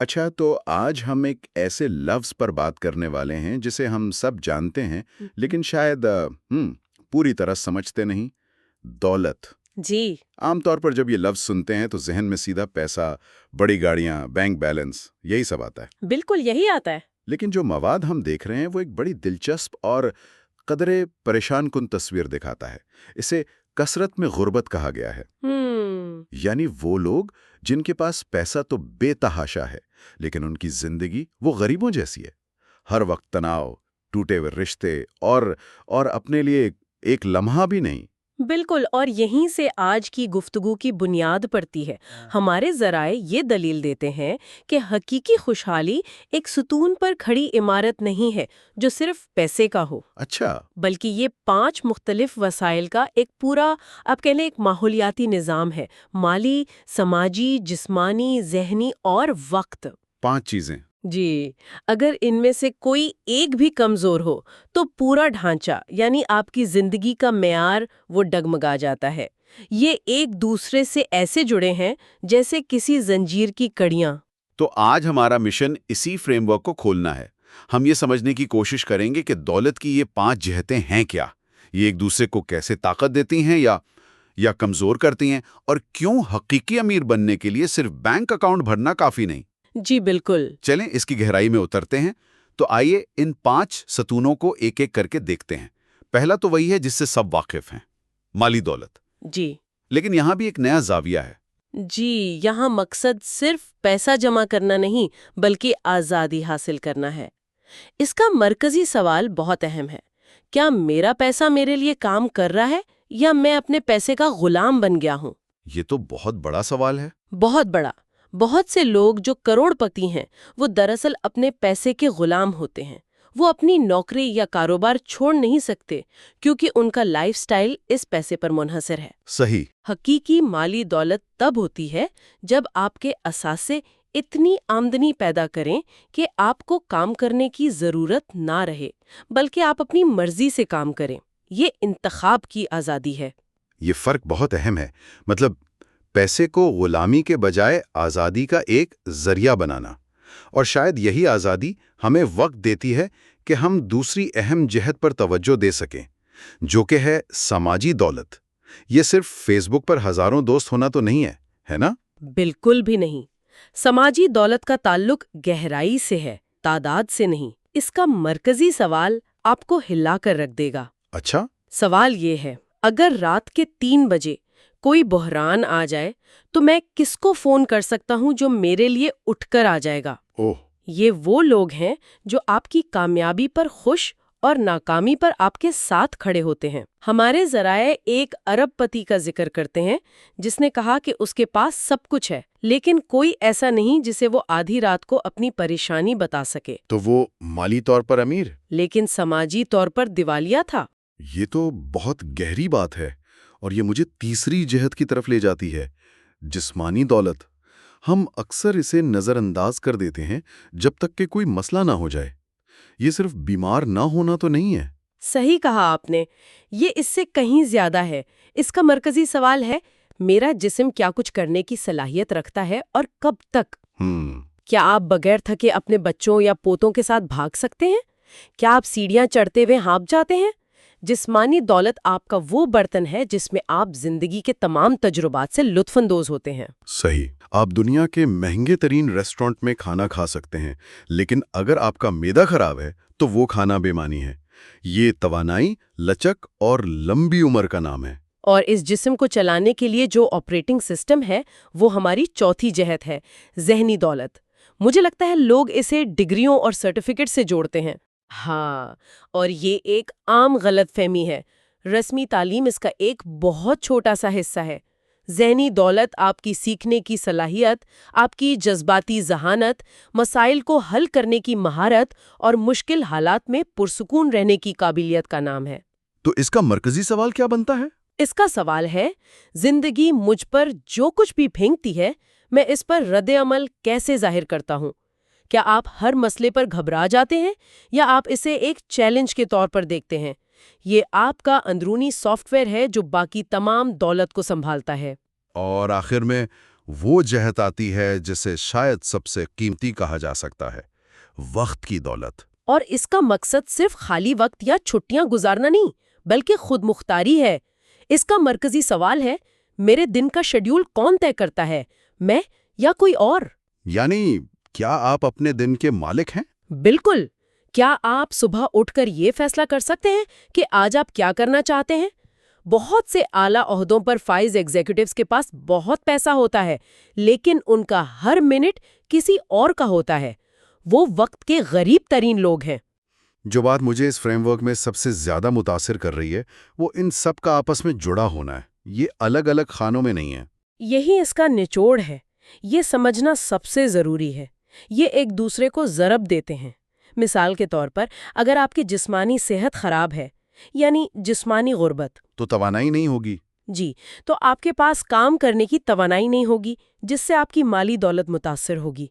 अच्छा, तो आज हम एक ऐसे लफ्ज़ पर बात करने वाले हैं जिसे हम सब जानते हैं, लेकिन शायद पूरी तरह समझते नहीं। दौलत। जी। आमतौर पर जब ये लफ्ज़ सुनते हैं तो ज़हन में सीधा पैसा, बड़ी गाड़ियाँ, बैंक बैलेंस यही सब आता है। बिल्कुल यही आता है। लेकिन जो मवाद हम देख रहे हैं वो एक बड़ी दिलचस्प और कदरे परेशान कुन तस्वीर दिखाता है। इसे कसरत में गुर्बत कहा गया है। हम्म। यानी वो लोग जिनके पास पैसा तो बेतहाशा है, लेकिन उनकी जिंदगी वो गरीबों जैसी है। हर वक्त तनाव, टूटे हुए रिश्ते और अपने लिए एक लम्हा भी नहीं। बिल्कुल, और यहीं से आज की गुफ्तगू की बुनियाद पड़ती है। हमारे ज़राए ये दलील देते हैं कि हकीकी खुशहाली एक सुतून पर खड़ी इमारत नहीं है जो सिर्फ पैसे का हो, अच्छा। बल्कि ये 5 मुख्तलिफ वसाइल का एक पूरा, आप कह लें, एक माहौलियाती निज़ाम है। माली, समाजी, जिस्मानी, ज़हनी और वक्त। 5 चीजें। जी, अगर इनमें से कोई एक भी कमजोर हो तो पूरा ढांचा यानी आपकी जिंदगी का मेयार वो डगमगा जाता है। ये एक दूसरे से ऐसे जुड़े हैं जैसे किसी जंजीर की कड़ियां। तो आज हमारा मिशन इसी फ्रेमवर्क को खोलना है। हम ये समझने की कोशिश करेंगे कि दौलत की ये 5 जिहतें हैं क्या, ये एक दूसरे को कैसे ताकत देती हैं या कमजोर करती हैं, और क्यों हकीकी अमीर बनने के लिए सिर्फ बैंक अकाउंट भरना काफी नहीं। जी बिल्कुल। चलें इसकी गहराई में उतरते हैं। तो आइए इन 5 सतूनों को एक एक करके देखते हैं। पहला तो वही है जिससे सब वाकिफ हैं, माली दौलत। जी। लेकिन यहाँ भी एक नया जाविया है। जी, यहाँ मकसद सिर्फ पैसा जमा करना नहीं बल्कि आज़ादी हासिल करना है। इसका मरकजी सवाल बहुत अहम है। क्या मेरा पैसा मेरे लिए काम कर रहा है या मैं अपने पैसे का गुलाम बन गया हूँ? ये तो बहुत बड़ा सवाल है। बहुत बड़ा। बहुत से लोग जो करोड़पति हैं वो दरअसल अपने पैसे के गुलाम होते हैं। वो अपनी नौकरी या कारोबार छोड़ नहीं सकते क्योंकि उनका लाइफस्टाइल इस पैसे पर मुनहसर है। सही। हकीकी माली दौलत तब होती है जब आपके असासे इतनी आमदनी पैदा करें कि आपको काम करने की जरूरत ना रहे, बल्कि आप अपनी मर्जी से काम करें। ये इंतखाब की आज़ादी है। ये फर्क बहुत अहम है। मतलब पैसे को गुलामी के बजाय आज़ादी का एक जरिया बनाना। और शायद यही आज़ादी हमें वक्त देती है कि हम दूसरी अहम जिहत पर तवज्जो दे सकें, जो कि है समाजी दौलत। ये सिर्फ फेसबुक पर हजारों दोस्त होना तो नहीं है ना? बिल्कुल भी नहीं। समाजी दौलत का ताल्लुक गहराई से है, तादाद से नहीं। इसका मरकजी सवाल आपको हिला कर रख देगा। अच्छा। सवाल ये है, अगर रात के 3 बजे कोई बहरान आ जाए तो मैं किसको फोन कर सकता हूँ जो मेरे लिए उठकर आ जाएगा? ओह। ये वो लोग हैं जो आपकी कामयाबी पर खुश और नाकामी पर आपके साथ खड़े होते हैं। हमारे ज़राए एक अरबपति का जिक्र करते हैं जिसने कहा कि उसके पास सब कुछ है, लेकिन कोई ऐसा नहीं जिसे वो आधी रात को अपनी परेशानी बता सके। तो वो माली तौर पर अमीर, लेकिन समाजी तौर पर दिवालिया था। ये तो बहुत गहरी बात है। और ये मुझे तीसरी जिहत की तरफ ले जाती है, जिस्मानी दौलत। हम अक्सर इसे नज़रअंदाज कर देते हैं जब तक कि कोई मसला ना हो जाए। ये सिर्फ बीमार ना होना तो नहीं है। सही कहा आपने, ये इससे कहीं ज्यादा है। इसका मरकजी सवाल है, मेरा जिस्म क्या कुछ करने की सलाहियत रखता है और कब तक? हम्म। क्या आप बगैर थके अपने बच्चों या पोतों के साथ भाग सकते हैं? क्या आप सीढ़ियां चढ़ते हुए हाँफ जाते हैं? जिस्मानी दौलत आपका वो बर्तन है जिसमें आप जिंदगी के तमाम तजुर्बात से लुत्फानंदोज होते हैं। सही। आप दुनिया के महंगे तरीन रेस्टोरेंट में खाना खा सकते हैं, लेकिन अगर आपका मैदा खराब है तो वो खाना बेमानी है। ये तवानाई, लचक और लंबी उम्र का नाम है। और इस जिस्म को चलाने के लिए जो ऑपरेटिंग सिस्टम है वो हमारी चौथी जहत है, ज़हनी दौलत। मुझे लगता है लोग इसे डिग्रियों और सर्टिफिकेट से जोड़ते हैं। हाँ, और ये एक आम गलतफहमी है। रस्मी तालीम इसका एक बहुत छोटा सा हिस्सा है। ज़हनी दौलत आपकी सीखने की सलाहियत, आपकी जज्बाती ज़हानत, मसाइल को हल करने की महारत और मुश्किल हालात में पुरसुकून रहने की काबिलियत का नाम है। तो इसका मरकजी सवाल क्या बनता है? इसका सवाल है, जिंदगी मुझ पर जो कुछ भी फेंकती है, मैं इस पर रद्द अमल कैसे जाहिर करता हूँ? क्या आप हर मसले पर घबरा जाते हैं या आप इसे एक चैलेंज के तौर पर देखते हैं? ये आपका अंदरूनी सॉफ्टवेयर है जो बाकी तमाम दौलत को संभालता है। और आखिर में वो जहत आती है जिसे शायद सबसे कीमती कहा जा सकता है, वक्त की दौलत। और इसका मकसद सिर्फ खाली वक्त या छुट्टियां गुजारना नहीं, बल्कि खुद मुख्तारी है। इसका मरकजी सवाल है, मेरे दिन का शेड्यूल कौन तय करता है, मैं या कोई और? यानी क्या आप अपने दिन के मालिक हैं? बिल्कुल। क्या आप सुबह उठकर ये फैसला कर सकते हैं कि आज आप क्या करना चाहते हैं? बहुत से आला ओहदों पर फाइज एग्जीक्यूटिव्स के पास बहुत पैसा होता है, लेकिन उनका हर मिनट किसी और का होता है। वो वक्त के गरीब तरीन लोग हैं। जो बात मुझे इस फ्रेमवर्क में सबसे ज्यादा मुतासिर कर रही है, वो इन सब का आपस में जुड़ा होना है। ये अलग अलग खानों में नहीं है। यही इसका निचोड़ है। ये समझना सबसे जरूरी है। ये एक दूसरे को ज़रब देते हैं। मिसाल के तौर पर, अगर आपकी जिस्मानी सेहत खराब है, यानी जिस्मानी गुर्बत, तो तवानाई नहीं होगी। जी, तो आपके पास काम करने की तवानाई नहीं होगी, जिससे आपकी माली दौलत मुतासिर होगी।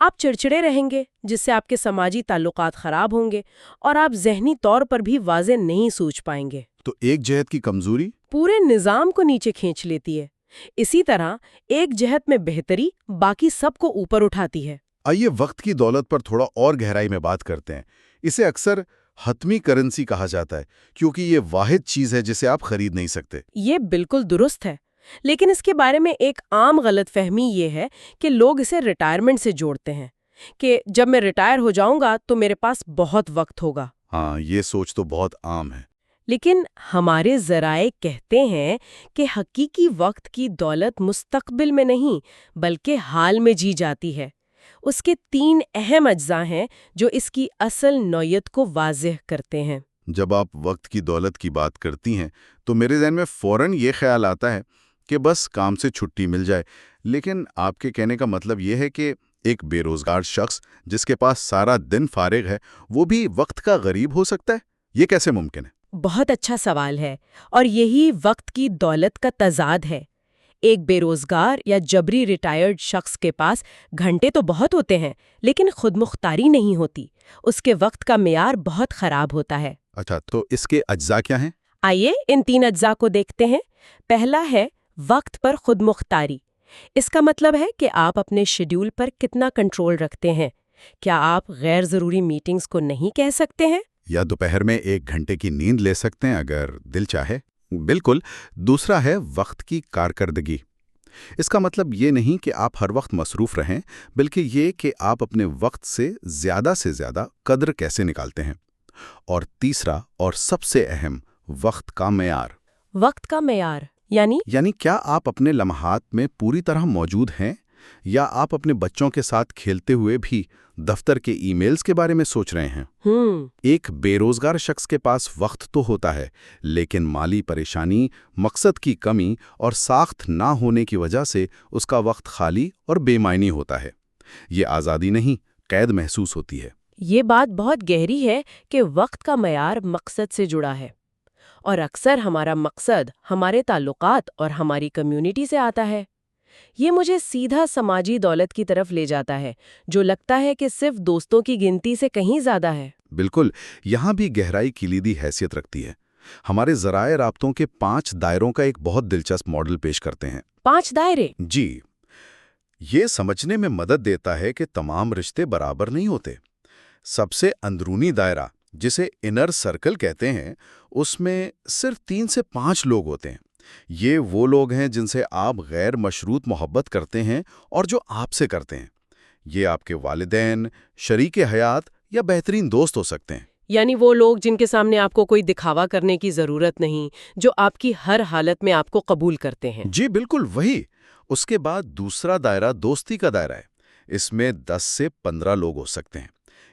आप चिड़चिड़े रहेंगे, जिससे आपके समाजी ताल्लुकात खराब होंगे, और आप ज़हनी तौर पर भी वाज़े नहीं सूझ पाएंगे। तो एक जहत की कमजोरी पूरे निज़ाम को नीचे खींच लेती है। इसी तरह एक जहत में बेहतरी बाकी सब को ऊपर उठाती है। आइए वक्त की दौलत पर थोड़ा और गहराई में बात करते हैं। इसे अक्सर हतमी करेंसी कहा जाता है, क्योंकि ये वाहिद चीज है जिसे आप खरीद नहीं सकते। ये बिल्कुल दुरुस्त है, लेकिन इसके बारे में एक आम गलतफहमी ये है कि लोग इसे रिटायरमेंट से जोड़ते हैं, कि जब मैं रिटायर हो जाऊंगा तो मेरे पास बहुत वक्त होगा। हाँ, ये सोच तो बहुत आम है। लेकिन हमारे ज़राए कहते हैं कि हकीकी वक्त की दौलत मुस्तकबिल में नहीं, बल्कि हाल में जी जाती है। उसके 3 अहम अज्जा हैं जो इसकी असल नौयत को वाज़ेह करते हैं। जब आप वक्त की दौलत की बात करती हैं, तो मेरे ज़हन में फ़ौरन ये ख्याल आता है कि बस काम से छुट्टी मिल जाए। लेकिन आपके कहने का मतलब ये है कि एक बेरोज़गार शख्स जिसके पास सारा दिन फारिग है, वो भी वक्त का गरीब हो सकता है? ये कैसे मुमकिन है? बहुत अच्छा सवाल है, और यही वक्त की दौलत का तज़ाद है। एक बेरोजगार या जबरी रिटायर्ड शख्स के पास घंटे तो बहुत होते हैं, लेकिन खुदमुख्तारी नहीं होती। उसके वक्त का मेयार बहुत खराब होता है। अच्छा, तो इसके अज्जा क्या हैं? आइए इन 3 अज्जा को देखते हैं। पहला है वक्त पर खुदमुख्तारी। इसका मतलब है कि आप अपने शेड्यूल पर कितना कंट्रोल रखते हैं। क्या आप गैर ज़रूरी मीटिंग्स को नहीं कह सकते हैं? या दोपहर में 1 घंटे की नींद ले सकते हैं अगर दिल चाहे? बिल्कुल। दूसरा है वक्त की कारकर्दगी। इसका मतलब ये नहीं कि आप हर वक्त मसरूफ रहें, बल्कि ये कि आप अपने वक्त से ज़्यादा कद्र कैसे निकालते हैं। और तीसरा और सबसे अहम, वक्त का मेयार। वक्त का मेयार यानी क्या आप अपने लम्हात में पूरी तरह मौजूद हैं, या आप अपने बच्चों के साथ खेलते हुए भी दफ्तर के ईमेल्स के बारे में सोच रहे हैं? एक बेरोजगार शख्स के पास वक्त तो होता है, लेकिन माली परेशानी, मकसद की कमी और साख्त ना होने की वजह से उसका वक्त खाली और बेमायनी होता है। ये आज़ादी नहीं, कैद महसूस होती है। ये बात बहुत गहरी है कि वक्त का मयार मकसद से जुड़ा है, और अक्सर हमारा मकसद हमारे ताल्लुकात और हमारी कम्युनिटी से आता है। ये मुझे सीधा समाजी दौलत की तरफ ले जाता है, जो लगता है कि सिर्फ दोस्तों की गिनती से कहीं ज़्यादा है। बिल्कुल, यहाँ भी गहराई किलीदी हैसियत रखती है। हमारे ज़राए राब्तों के 5 दायरों का एक बहुत दिलचस्प मॉडल पेश करते हैं। 5 दायरे? जी, ये समझने में मदद देता है कि तमाम रिश्ते बराबर नहीं होते। सबसे अंदरूनी दायरा, जिसे इनर सर्कल कहते हैं, उसमें सिर्फ 3 से 5 लोग होते हैं। ये वो लोग हैं जिनसे आप गैर मशरूत मोहब्बत करते हैं और जो आपसे करते हैं। ये आपके वालिदैन, शरीके हयात या बेहतरीन दोस्त हो सकते हैं। यानी वो लोग जिनके सामने आपको कोई दिखावा करने की ज़रूरत नहीं, जो आपकी हर हालत में आपको कबूल करते हैं। जी बिल्कुल वही। उसके बाद दूसरा दायरा दोस्ती का दायरा है। इसमें 10 से 15 लोग हो सकते हैं।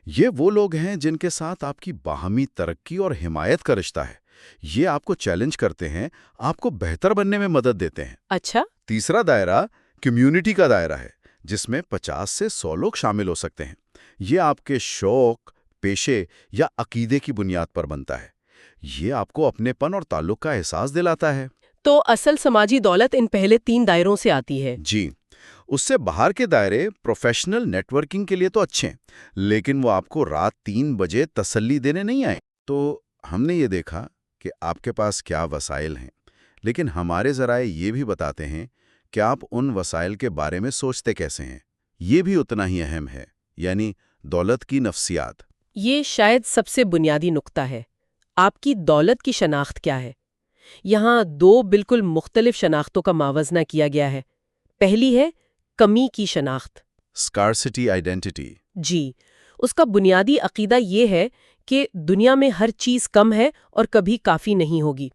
ये वो लोग हैं जिनके साथ आपकी बाहमी तरक्की और हिमायत का रिश्ता है। ये आपको चैलेंज करते हैं, आपको बेहतर बनने में मदद देते हैं। अच्छा। तीसरा दायरा कम्युनिटी का दायरा है, जिसमें 50 से 100 लोग शामिल हो सकते हैं। ये आपके शौक, पेशे या अकीदे की बुनियाद पर बनता है। ये आपको अपनेपन और ताल्लुक का एहसास दिलाता है। तो असल समाजी दौलत इन पहले 3 दायरों से आती है। जी, उससे बाहर के दायरे प्रोफेशनल नेटवर्किंग के लिए तो अच्छे हैं, लेकिन वो आपको रात 3 बजे तसल्ली देने नहीं आए। तो हमने ये देखा कि आपके पास क्या वसाइल हैं, लेकिन हमारे ज़राए ये भी बताते हैं کیا آپ ان وسائل کے بارے میں سوچتے کیسے ہیں؟ یہ بھی اتنا ہی اہم ہے، یعنی دولت کی نفسیات۔ یہ شاید سب سے بنیادی نقطہ ہے۔ آپ کی دولت کی شناخت کیا ہے؟ یہاں دو بالکل مختلف شناختوں کا موازنہ کیا گیا ہے۔ پہلی ہے کمی کی شناخت۔ Scarcity identity. جی، اس کا بنیادی عقیدہ یہ ہے کہ دنیا میں ہر چیز کم ہے اور کبھی کافی نہیں ہوگی۔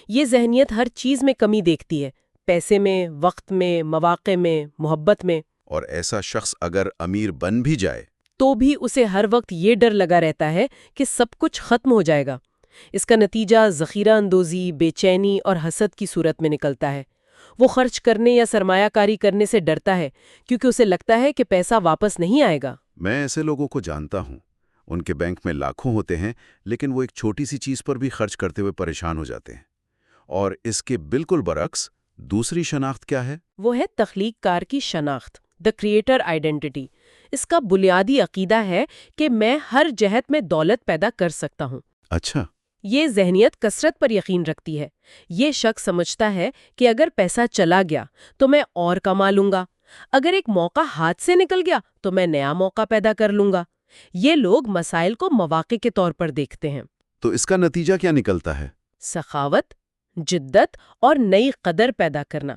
یہ ذہنیت ہر چیز میں کمی دیکھتی ہے، پیسے میں، وقت میں، مواقع میں، محبت میں۔ اور ایسا شخص اگر امیر بن بھی جائے تو بھی اسے ہر وقت یہ ڈر لگا رہتا ہے کہ سب کچھ ختم ہو جائے گا۔ اس کا نتیجہ ذخیرہ اندوزی، بے چینی اور حسد کی صورت میں نکلتا ہے۔ وہ خرچ کرنے یا سرمایہ کاری کرنے سے ڈرتا ہے کیونکہ اسے لگتا ہے کہ پیسہ واپس نہیں آئے گا۔ میں ایسے لوگوں کو جانتا ہوں، ان کے بینک میں لاکھوں ہوتے ہیں لیکن وہ ایک چھوٹی سی چیز پر بھی خرچ کرتے ہوئے پریشان ہو جاتے ہیں۔ اور اس کے بالکل برعکس دوسری شناخت کیا ہے؟ وہ ہے تخلیق کار کی شناخت، دا کریٹر آئیڈینٹی۔ اس کا بنیادی عقیدہ ہے کہ میں ہر جہت میں دولت پیدا کر سکتا ہوں۔ اچھا۔ یہ ذہنیت کثرت پر یقین رکھتی ہے۔ یہ شخص سمجھتا ہے کہ اگر پیسہ چلا گیا تو میں اور کما لوں گا، اگر ایک موقع ہاتھ سے نکل گیا تو میں نیا موقع پیدا کر لوں گا۔ یہ لوگ مسائل کو مواقع کے طور پر دیکھتے ہیں۔ تو اس کا نتیجہ کیا نکلتا ہے؟ سخاوت، جدت اور نئی قدر پیدا کرنا۔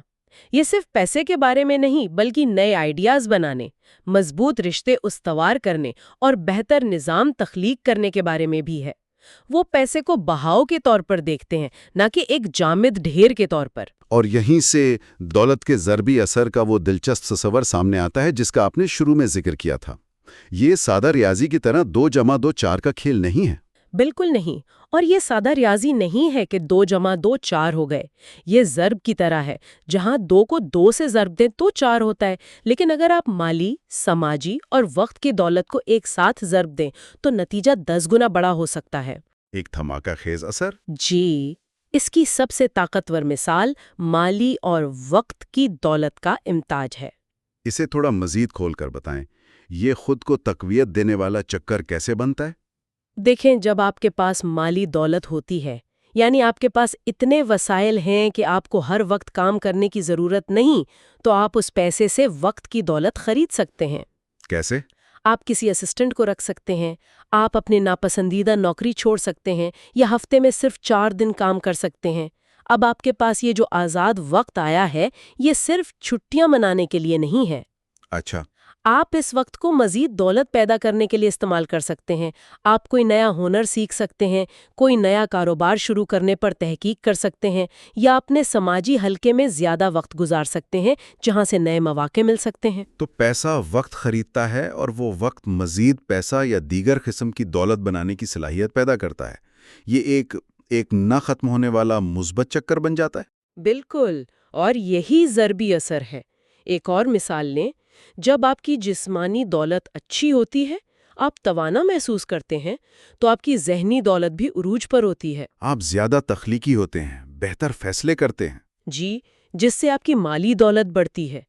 یہ صرف پیسے کے بارے میں نہیں بلکہ نئے آئیڈیاز بنانے، مضبوط رشتے استوار کرنے اور بہتر نظام تخلیق کرنے کے بارے میں بھی ہے۔ وہ پیسے کو بہاؤ کے طور پر دیکھتے ہیں، نہ کہ ایک جامد ڈھیر کے طور پر۔ اور یہیں سے دولت کے ضربی اثر کا وہ دلچسپ تصور سامنے آتا ہے جس کا آپ نے شروع میں ذکر کیا تھا۔ یہ سادہ ریاضی کی طرح 2+2=4 کا کھیل نہیں ہے۔ بالکل نہیں، اور یہ سادہ ریاضی نہیں ہے کہ 2+2=4 ہو گئے۔ یہ ضرب کی طرح ہے، جہاں 2 کو 2 سے ضرب دیں تو 4 ہوتا ہے، لیکن اگر آپ مالی، سماجی اور وقت کی دولت کو ایک ساتھ ضرب دیں تو نتیجہ 10 گنا بڑا ہو سکتا ہے۔ ایک دھماکہ خیز اثر۔ جی، اس کی سب سے طاقتور مثال مالی اور وقت کی دولت کا امتاج ہے۔ اسے تھوڑا مزید کھول کر بتائیں، یہ خود کو تقویت دینے والا چکر کیسے بنتا ہے؟ دیکھیں، جب آپ کے پاس مالی دولت ہوتی ہے، یعنی آپ کے پاس اتنے وسائل ہیں کہ آپ کو ہر وقت کام کرنے کی ضرورت نہیں، تو آپ اس پیسے سے وقت کی دولت خرید سکتے ہیں۔ کیسے؟ آپ کسی اسسٹنٹ کو رکھ سکتے ہیں، آپ اپنے ناپسندیدہ نوکری چھوڑ سکتے ہیں یا ہفتے میں صرف 4 دن کام کر سکتے ہیں۔ اب آپ کے پاس یہ جو آزاد وقت آیا ہے، یہ صرف چھٹیاں منانے کے لیے نہیں ہے۔ اچھا۔ آپ اس وقت کو مزید دولت پیدا کرنے کے لیے استعمال کر سکتے ہیں۔ آپ کوئی نیا ہنر سیکھ سکتے ہیں، کوئی نیا کاروبار شروع کرنے پر تحقیق کر سکتے ہیں، یا اپنے سماجی حلقے میں زیادہ وقت گزار سکتے ہیں جہاں سے نئے مواقع مل سکتے ہیں۔ تو پیسہ وقت خریدتا ہے اور وہ وقت مزید پیسہ یا دیگر قسم کی دولت بنانے کی صلاحیت پیدا کرتا ہے۔ یہ ایک نہ ختم ہونے والا مثبت چکر بن جاتا ہے۔ بالکل، اور یہی ضربی اثر ہے۔ ایک اور مثال لیں، جب آپ کی جسمانی دولت اچھی ہوتی ہے، آپ توانا محسوس کرتے ہیں، تو آپ کی ذہنی دولت بھی عروج پر ہوتی ہے۔ آپ زیادہ تخلیقی ہوتے ہیں، بہتر فیصلے کرتے ہیں۔ جی، جس سے آپ کی مالی دولت بڑھتی ہے۔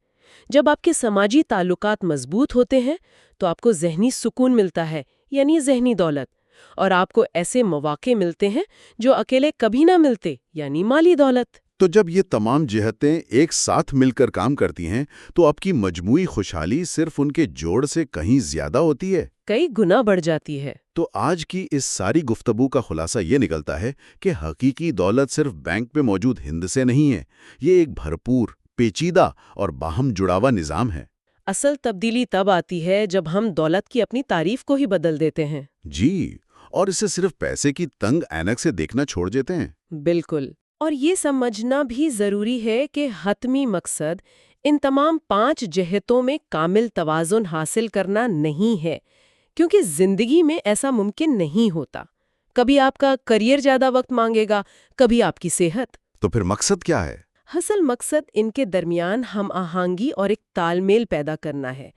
جب آپ کے سماجی تعلقات مضبوط ہوتے ہیں تو آپ کو ذہنی سکون ملتا ہے، یعنی ذہنی دولت، اور آپ کو ایسے مواقع ملتے ہیں جو اکیلے کبھی نہ ملتے، یعنی مالی دولت۔ تو جب یہ تمام جہتیں ایک ساتھ مل کر کام کرتی ہیں تو آپ کی مجموعی خوشحالی صرف ان کے جوڑ سے کہیں زیادہ ہوتی ہے، کئی گنا بڑھ جاتی ہے۔ تو آج کی اس ساری گفتگو کا خلاصہ یہ نکلتا ہے کہ حقیقی دولت صرف بینک میں موجود ہند سے نہیں ہے، یہ ایک بھرپور، پیچیدہ اور باہم جڑا ہوا نظام ہے۔ اصل تبدیلی تب آتی ہے جب ہم دولت کی اپنی تعریف کو ہی بدل دیتے ہیں۔ جی، اور اسے صرف پیسے کی تنگ عینک سے دیکھنا چھوڑ دیتے ہیں۔ بالکل، اور یہ سمجھنا بھی ضروری ہے کہ حتمی مقصد ان تمام 5 جہتوں میں کامل توازن حاصل کرنا نہیں ہے، کیونکہ زندگی میں ایسا ممکن نہیں ہوتا۔ کبھی آپ کا کریئر زیادہ وقت مانگے گا، کبھی آپ کی صحت۔ تو پھر مقصد کیا ہے؟ اصل مقصد ان کے درمیان ہم آہنگی اور ایک تال میل پیدا کرنا ہے،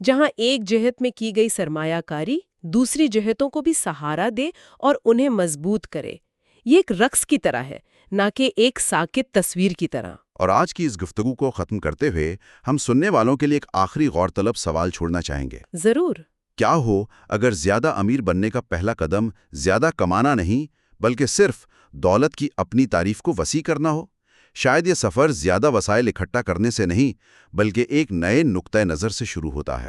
جہاں ایک جہت میں کی گئی سرمایہ کاری دوسری جہتوں کو بھی سہارا دے اور انہیں مضبوط کرے۔ یہ ایک رقص کی طرح ہے، نہ کہ ایک ساکت تصویر کی طرح۔ اور آج کی اس گفتگو کو ختم کرتے ہوئے ہم سننے والوں کے لیے ایک آخری غور طلب سوال چھوڑنا چاہیں گے۔ ضرور۔ کیا ہو اگر زیادہ امیر بننے کا پہلا قدم زیادہ کمانا نہیں بلکہ صرف دولت کی اپنی تعریف کو وسیع کرنا ہو؟ شاید یہ سفر زیادہ وسائل اکٹھا کرنے سے نہیں بلکہ ایک نئے نقطۂ نظر سے شروع ہوتا ہے۔